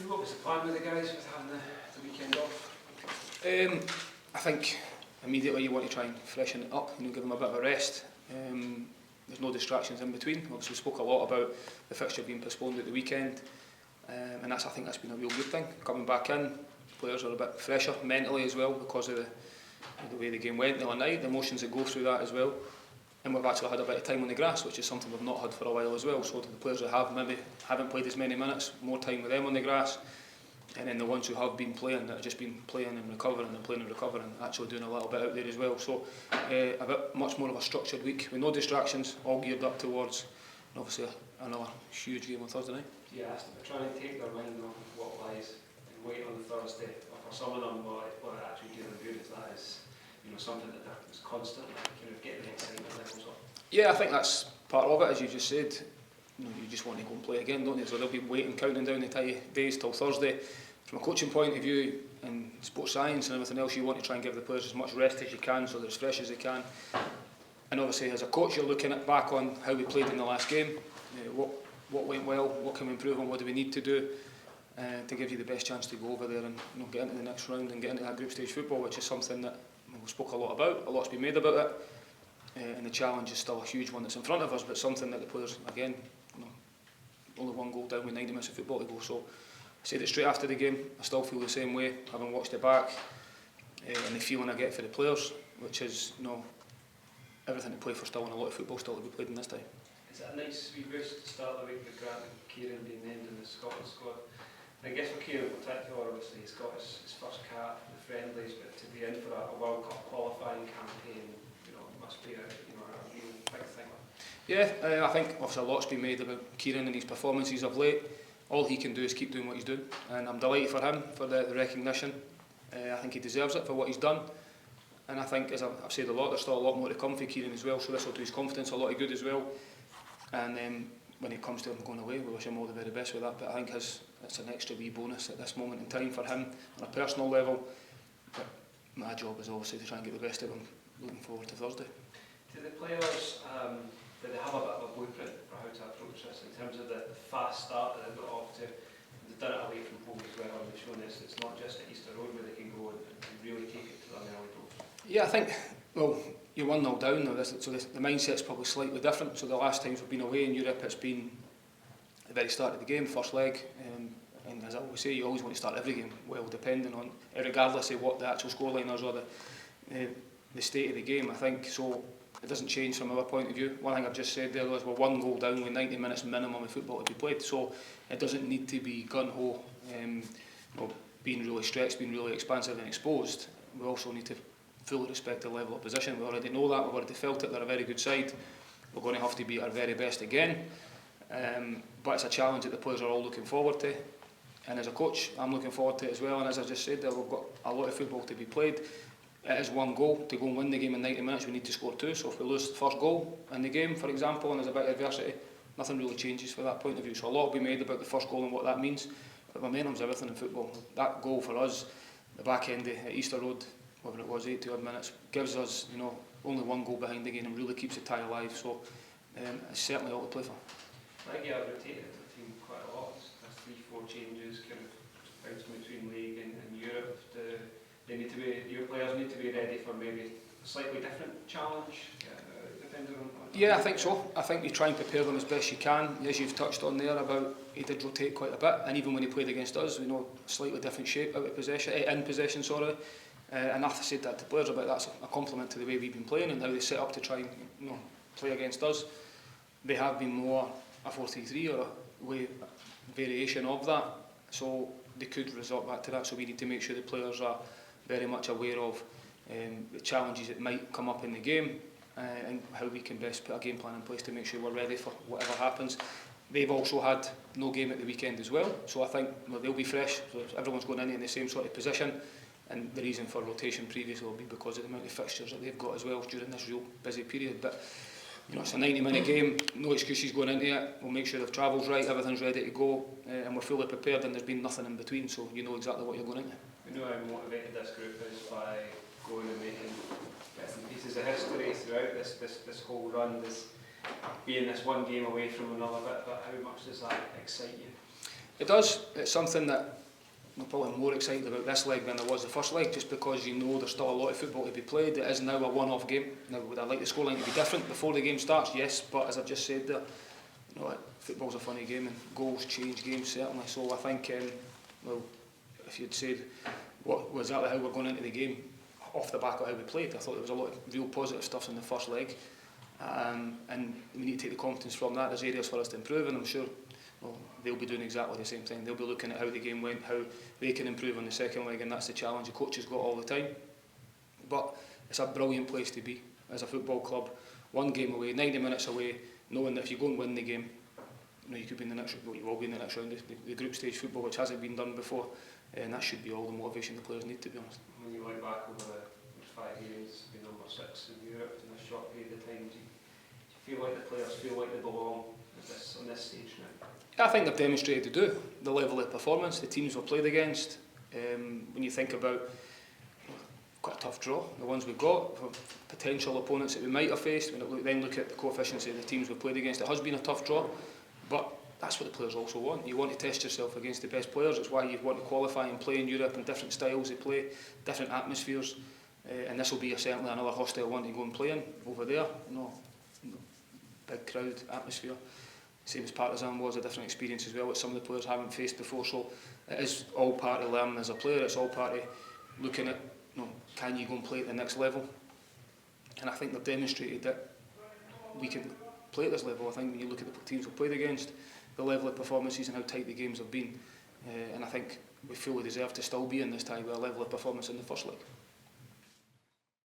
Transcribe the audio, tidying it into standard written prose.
What was the plan with the guys with having the weekend off? I think immediately you want to try and freshen it up, give them a bit of a rest. There's no distractions in between. Obviously we spoke a lot about the fixture being postponed at the weekend, and I think that's been a real good thing. Coming back in, players are a bit fresher mentally as well because of the way the game went the other night, the emotions that go through that as well. And we've actually had a bit of time on the grass, which is something we've not had for a while as well. So the players that haven't played as many minutes, more time with them on the grass. And then the ones who have been playing, that have just been playing and recovering and playing and recovering, actually doing a little bit out there as well. So a bit much more of a structured week with no distractions, all geared up towards obviously another huge game on Thursday night. Yeah, they're trying to take their mind off what lies and wait on the Thursday. For some of them, what it actually do them good is that is something that is constantly getting the excitement levels up. Yeah, I think that's part of it, as you just said. You just want to go and play again, don't you? So they'll be waiting, counting down the days till Thursday. From a coaching point of view and sports science and everything else, you want to try and give the players as much rest as you can so they're as fresh as they can. And obviously as a coach you're looking back on how we played in the last game, what went well, what can we improve on, what do we need to do to give you the best chance to go over there and get into the next round and get into that group stage football, which is something that we spoke a lot about, a lot's been made about it, and the challenge is still a huge one that's in front of us, but something that the players, again, only one goal down with 90 minutes of football to go. So I said it straight after the game, I still feel the same way, having watched it back, and the feeling I get for the players, which is everything to play for still and a lot of football still to be played in this time. Is it a nice wee boost to start the week with Grant and Kieran being named in the Scotland squad? And I guess for Kieran in particular, obviously he's got his first cap, the friendlies, but to be in for a World Cup qualifying campaign, must be a real big thing. Yeah, I think obviously a lot's been made about Kieran and his performances of late. All he can do is keep doing what he's doing, and I'm delighted for him for the recognition. I think he deserves it for what he's done, and I think, as I've said a lot, there's still a lot more to come for Kieran as well, so this will do his confidence a lot of good as well. And when it comes to him going away, we wish him all the very best with that, but I think it's an extra wee bonus at this moment in time for him on a personal level. But my job is obviously to try and get the best of him looking forward to Thursday. Do the players, do they have a bit of a blueprint for how to approach this in terms of the fast start that they've got off to? They've done it away from home as well, and they've shown this. It's not just at Easter Road where they can go and really take it to an early goal. Yeah, I think, you're 1-0 down now, so the mindset's probably slightly different. So the last times we've been away in Europe, it's been at the very start of the game, first leg, and as I always say, you always want to start every game well, depending on, regardless of what the actual scoreline is or the state of the game, I think. So it doesn't change from our point of view. One thing I've just said there was we're 1 goal down with 90 minutes minimum of football to be played, so it doesn't need to be gun-ho, being really stretched, being really expansive and exposed. We also need to fully respect the level of position. We already know that, we've already felt it, they're a very good side. We're going to have to be at our very best again, but it's a challenge that the players are all looking forward to, and as a coach I'm looking forward to it as well. And as I just said there, we've got a lot of football to be played. It is 1 goal. To go and win the game in 90 minutes we need to score 2, so if we lose the first goal in the game, for example, and there's a bit of adversity, nothing really changes from that point of view. So a lot will be made about the first goal and what that means, but momentum's everything in football. That goal for us, the back end at Easter Road, whatever it was, 82 odd minutes, gives us only 1 goal behind again and really keeps the tie alive, so it's certainly all to play for. I think you have rotated the team quite a lot. There's 3-4 changes kind of bouncing between league and Europe. Your players need to be ready for maybe a slightly different challenge, depending on. Yeah, I think so. I think you try and prepare them as best you can. As you've touched on there about he did rotate quite a bit, and even when he played against us, we know a slightly different shape out of possession, in possession, sorry. And I've said that to players about that's a compliment to the way we've been playing and how they set up to try and play against us. They have been more a 4-3-3 or a way variation of that, so they could resort back to that. So we need to make sure the players are very much aware of the challenges that might come up in the game and how we can best put a game plan in place to make sure we're ready for whatever happens. They've also had no game at the weekend as well, so I think they'll be fresh, so everyone's going in the same sort of position, and the reason for rotation previously will be because of the amount of fixtures that they've got as well during this real busy period. But it's a 90-minute game, no excuses going into it. We'll make sure the travel's right, everything's ready to go, and we're fully prepared, and there's been nothing in between, so you know exactly what you're going into. We know how motivated this group is by going and making bits and pieces of history throughout this whole run, being this 1 game away from another bit, but how much does that excite you? It does. It's something that I'm probably more excited about this leg than there was the first leg, just because you know there's still a lot of football to be played. It is now a one-off game. Now, would I like the scoreline to be different before the game starts? Yes, but as I've just said there, you know, football's a funny game and goals change games certainly. So I think, well, if you'd said what was exactly how we're going into the game off the back of how we played, I thought there was a lot of real positive stuff in the first leg, and we need to take the confidence from that. There's areas for us to improve, and I'm sure, well, they'll be doing exactly the same thing. They'll be looking at how the game went, how they can improve on the second leg, and that's the challenge the coaches got all the time. But it's a brilliant place to be as a football club. One game away, 90 minutes away, knowing that if you go and win the game, you know, you could be in the next, well, you will be in the next round, the group stage football, which hasn't been done before, and that should be all the motivation the players need, to be honest. When you look back over the 5 games, be number 6 in Europe in a short period of time, do you feel like the players feel like they belong on this stage now? I think they've demonstrated to do the level of performance, the teams we've played against. When you think about quite a tough draw, the ones we've got, for potential opponents that we might have faced, then look at the coefficients of the teams we've played against, it has been a tough draw, but that's what the players also want. You want to test yourself against the best players. It's why you want to qualify and play in Europe in different styles of play, different atmospheres, and this will be certainly another hostile one to go and play in over there. You know, big crowd atmosphere. Same as Partizan was, a different experience as well, which some of the players haven't faced before. So it is all part of learning as a player. It's all part of looking at, you know, can you go and play at the next level? And I think they've demonstrated that we can play at this level. I think when you look at the teams we've played against, the level of performances and how tight the games have been, and I think we fully deserve to still be in this tie with a level of performance in the first leg.